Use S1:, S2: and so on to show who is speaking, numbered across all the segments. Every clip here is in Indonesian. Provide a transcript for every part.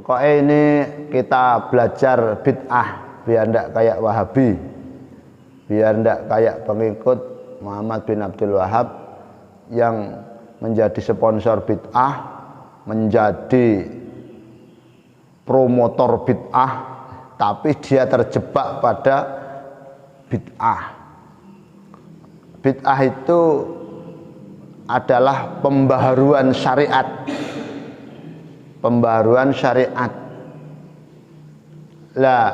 S1: Pokoknya ini kita belajar bid'ah biar tidak kayak Wahabi, biar tidak kayak pengikut Muhammad bin Abdul Wahab yang menjadi sponsor bid'ah, menjadi promotor bid'ah, tapi dia terjebak pada bid'ah. Bid'ah itu adalah pembaharuan syariat. Pembaharuan syariat. Lah,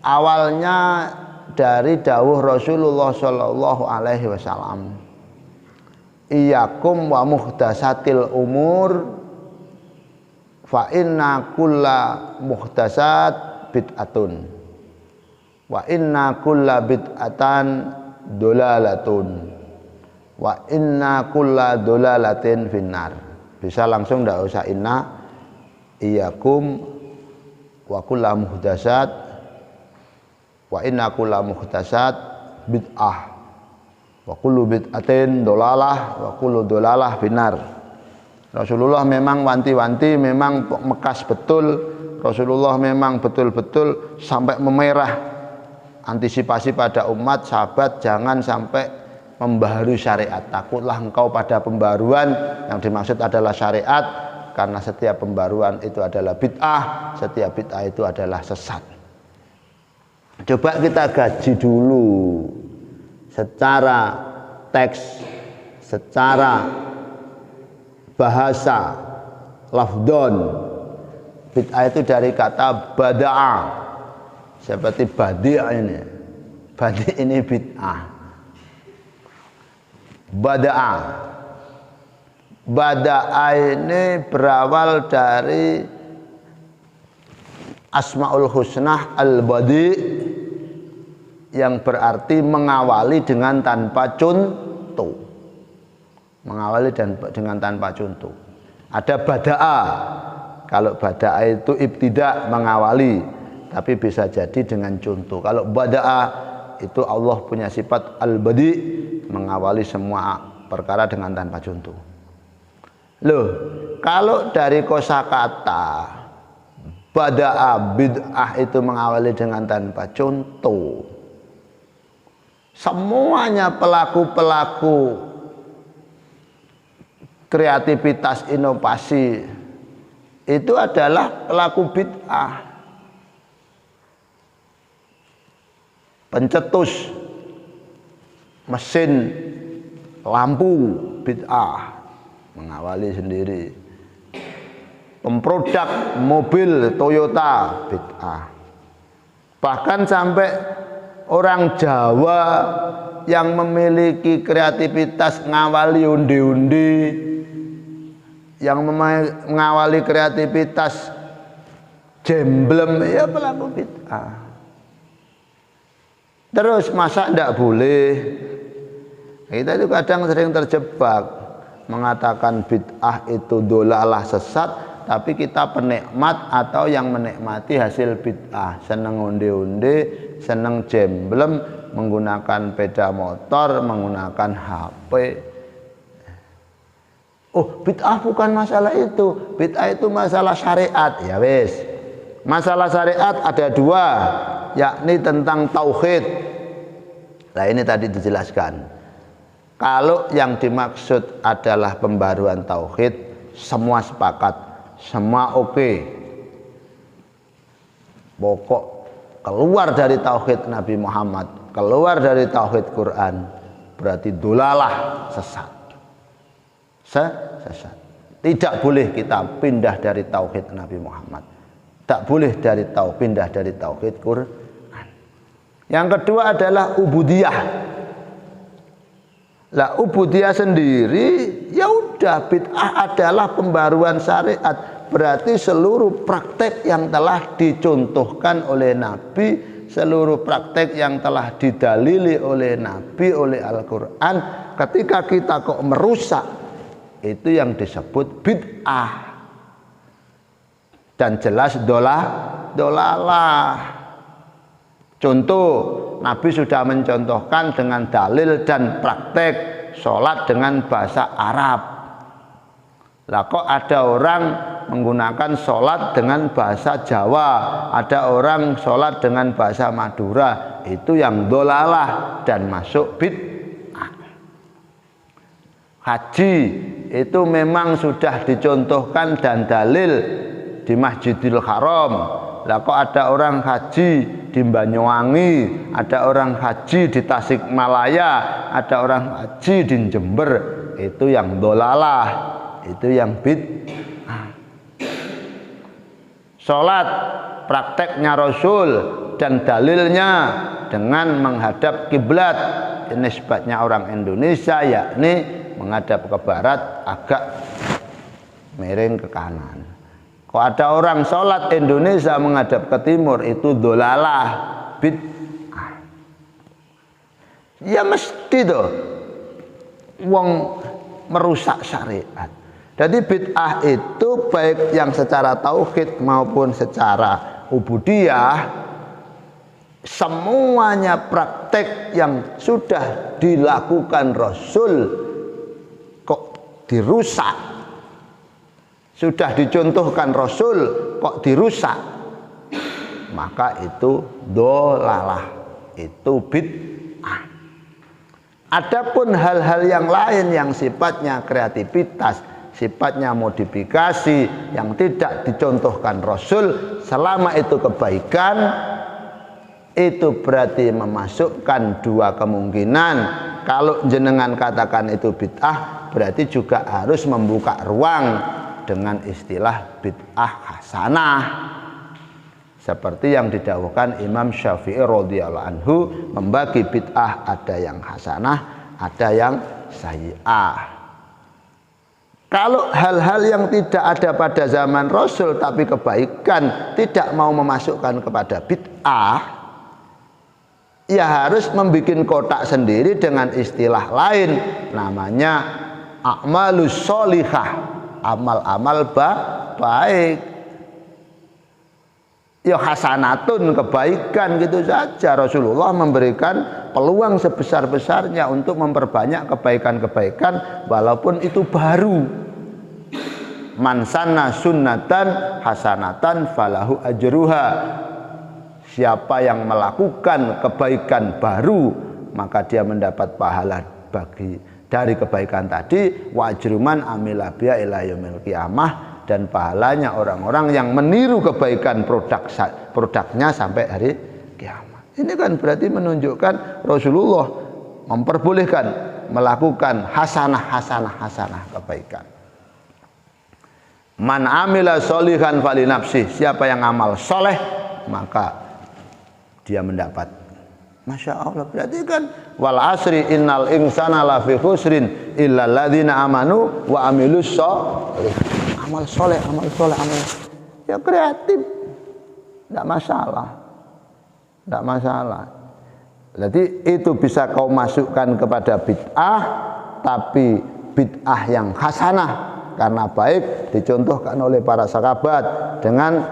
S1: awalnya dari dawuh Rasulullah Shallallahu Alaihi Wasallam, iyyakum wa muhdatsatil umur, fa inna kulla muhdatsat bid'atun, wa inna kulla bid'atan dolalatun, wa inna kulla dolalatin finnar. Bisa langsung, tidak usah inna, iyyakum wa kulla muhdatsat, wa inna kulla muhdatsat bid'ah, wa kullu bid'atin dolalah, wa kullu dolalah finnar. Rasulullah memang wanti-wanti, memang mekas betul. Rasulullah memang betul-betul sampai memerah, antisipasi pada umat sahabat jangan sampai membaharui syariat. Takutlah engkau pada pembaruan, yang dimaksud adalah syariat, karena setiap pembaruan itu adalah bid'ah, setiap bid'ah itu adalah sesat. Coba kita gaji dulu secara teks, secara bahasa, lafdon. Bid'ah itu dari kata bada'a, seperti badi' ini. Badi' ini bid'ah. Bada'a. Bada'a ini berawal dari Asmaul Husnah al-Badi', yang berarti mengawali dengan tanpa contoh. Mengawali dengan tanpa contoh. Ada bada'a. Kalau bada'a itu ibtida', mengawali, tapi bisa jadi dengan contoh. Kalau bada'a itu Allah punya sifat al-badi', mengawali semua perkara dengan tanpa contoh. Loh, kalau dari kosakata bada'a bid'ah itu mengawali dengan tanpa contoh, semuanya pelaku-pelaku kreativitas inovasi itu adalah pelaku bid'ah. Pencetus mesin lampu bid'ah, mengawali sendiri. Pemproduk mobil Toyota bid'ah. Bahkan sampai orang Jawa yang memiliki kreativitas ngawali undi-undi, yang mengawali kreativitas jemblem, ya pelaku bid'ah. Terus masa tidak boleh? Kita itu kadang sering terjebak mengatakan bid'ah itu dolalah, sesat, tapi kita penikmat atau yang menikmati hasil bid'ah, seneng onde-onde, seneng jemblem, menggunakan sepeda motor, menggunakan HP. Oh, bid'ah bukan masalah itu. Bid'ah itu masalah syariat. Ya wis. Masalah syariat ada dua, yakni tentang tauhid. Nah, ini tadi dijelaskan. Kalau yang dimaksud adalah pembaruan tauhid, semua sepakat, semua oke. Pokok keluar dari tauhid Nabi Muhammad, keluar dari tauhid Quran, berarti dolalah, sesat. Sesat. Tidak boleh kita pindah dari tauhid Nabi Muhammad. Tak boleh pindah dari tauhid Quran. Yang kedua adalah ubudiyah. Lah, ubudiyah sendiri ya udah, bid'ah adalah pembaruan syariat. Berarti seluruh praktek yang telah dicontohkan oleh Nabi, seluruh praktek yang telah didalili oleh Nabi, oleh Al-Quran, ketika kita kok merusak, itu yang disebut bid'ah. Dan jelas dolalah. Contoh, Nabi sudah mencontohkan dengan dalil dan praktek sholat dengan bahasa Arab. Lah kok ada orang menggunakan sholat dengan bahasa Jawa, ada orang sholat dengan bahasa Madura, itu yang dolalah dan masuk bid'ah. Haji itu memang sudah dicontohkan dan dalil di Masjidil Haram. Lah kok ada orang haji di Banyuwangi, ada orang haji di Tasikmalaya, ada orang haji di Jember, itu yang dolalah, itu yang bid'ah. Sholat prakteknya Rasul dan dalilnya dengan menghadap kiblat, ini nisbatnya orang Indonesia, yakni menghadap ke barat agak miring ke kanan. Kok ada orang sholat Indonesia menghadap ke timur, itu dolalah, bid'ah. Ya mesti tuh wong merusak syariat. Jadi bid'ah itu baik yang secara tauhid maupun secara ubudiyah, semuanya praktek yang sudah dilakukan Rasul kok dirusak. Sudah dicontohkan Rasul kok dirusak, maka itu dolalah, itu bid'ah. Adapun hal-hal yang lain yang sifatnya kreativitas, sifatnya modifikasi, yang tidak dicontohkan Rasul, selama itu kebaikan, itu berarti memasukkan dua kemungkinan. Kalau jenengan katakan itu bid'ah, berarti juga harus membuka ruang dengan istilah bid'ah hasanah, seperti yang didawuhkan Imam Syafi'i radhiyallahu anhu, membagi bid'ah ada yang hasanah, ada yang sayyi'ah. Kalau hal-hal yang tidak ada pada zaman Rasul tapi kebaikan tidak mau memasukkan kepada bid'ah, ya harus membuat kotak sendiri dengan istilah lain, namanya a'malus sholihah, amal-amal baik. Ya hasanatun, kebaikan, gitu saja. Rasulullah memberikan peluang sebesar-besarnya untuk memperbanyak kebaikan-kebaikan walaupun itu baru. Man sanna sunnatan hasanatan falahu ajruha. Siapa yang melakukan kebaikan baru, maka dia mendapat pahala dari kebaikan tadi. Wa ajruman amila biha ila yaumil qiyamah, dan pahalanya orang-orang yang meniru kebaikan produknya sampai hari kiamat. Ini kan berarti menunjukkan Rasulullah memperbolehkan melakukan hasanah kebaikan. Man amila sholihan fali nafsih, siapa yang amal soleh maka dia mendapat. Masya Allah, berarti kan wal asri innal insana lafi khusrin illa alladzina amanu wa amilus sholihin. Amal soleh. Ya kreatif, tidak masalah. Jadi itu bisa kau masukkan kepada bid'ah, tapi bid'ah yang hasanah, karena baik dicontohkan oleh para sahabat dengan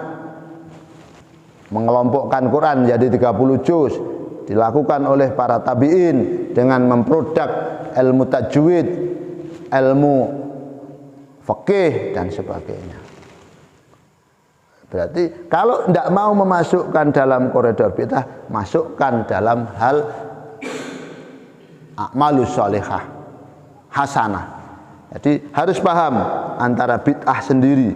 S1: mengelompokkan Quran jadi 30 juz, dilakukan oleh para tabi'in dengan memproduk ilmu tajwid, ilmu fikih dan sebagainya. Berarti kalau tidak mau memasukkan dalam koridor bid'ah, masukkan dalam hal a'malus sholihah, hasanah. Jadi harus paham antara bid'ah sendiri.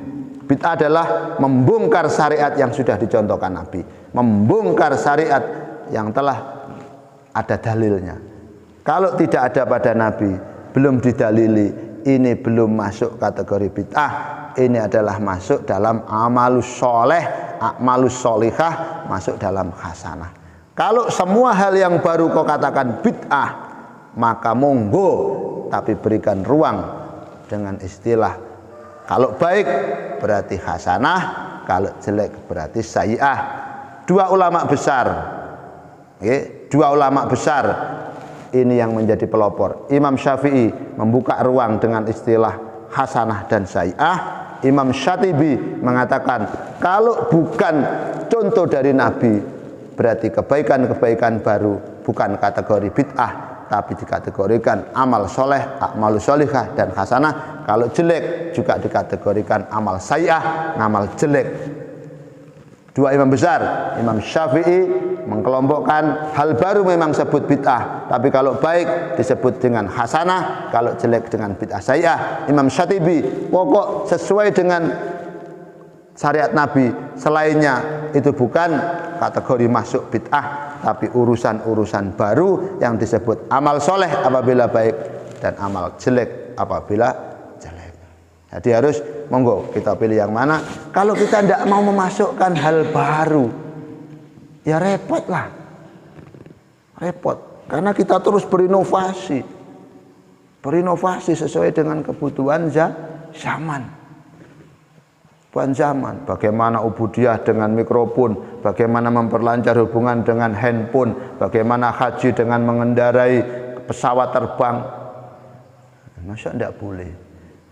S1: Bid'ah adalah membongkar syariat yang sudah dicontohkan Nabi, membongkar syariat yang telah ada dalilnya. Kalau tidak ada pada Nabi, belum didalili, ini belum masuk kategori bid'ah. Ini adalah masuk dalam amalus soleh, amalus solihah, masuk dalam hasanah. Kalau semua hal yang baru kau katakan bid'ah, maka monggo, tapi berikan ruang dengan istilah kalau baik berarti hasanah, kalau jelek berarti sayyi'ah. Dua ulama besar ini yang menjadi pelopor. Imam Syafi'i membuka ruang dengan istilah hasanah dan sayyi'ah. Imam Syatibi mengatakan kalau bukan contoh dari Nabi, berarti kebaikan-kebaikan baru bukan kategori bid'ah, tapi dikategorikan amal soleh, amalus solihah dan hasanah. Kalau jelek juga dikategorikan amal sayyi'ah, amal jelek. Dua imam besar, Imam Syafi'i mengkelompokkan hal baru memang sebut bid'ah, tapi kalau baik disebut dengan hasanah, kalau jelek dengan bid'ah sayyi'ah. Imam Syatibi pokok sesuai dengan syariat Nabi, selainnya itu bukan kategori masuk bid'ah, tapi urusan-urusan baru yang disebut amal soleh apabila baik dan amal jelek apabila jelek. Jadi harus monggo kita pilih yang mana. Kalau kita tidak mau memasukkan hal baru, ya repot lah, repot. Karena kita terus berinovasi sesuai dengan kebutuhan zaman. Bagaimana ubudiyah dengan mikrofon, bagaimana memperlancar hubungan dengan handphone, bagaimana haji dengan mengendarai pesawat terbang. Masa tidak boleh?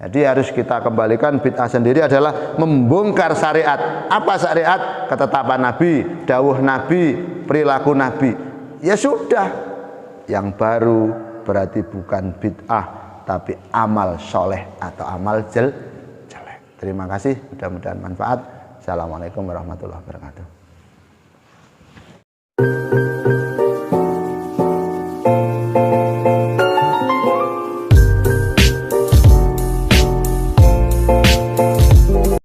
S1: Jadi harus kita kembalikan. Bid'ah sendiri adalah membongkar syariat. Apa syariat? Ketetapan Nabi, dawuh Nabi, perilaku Nabi. Ya sudah, yang baru berarti bukan bid'ah, tapi amal soleh atau amal jelek. Terima kasih, mudah-mudahan manfaat. Assalamualaikum warahmatullahi wabarakatuh.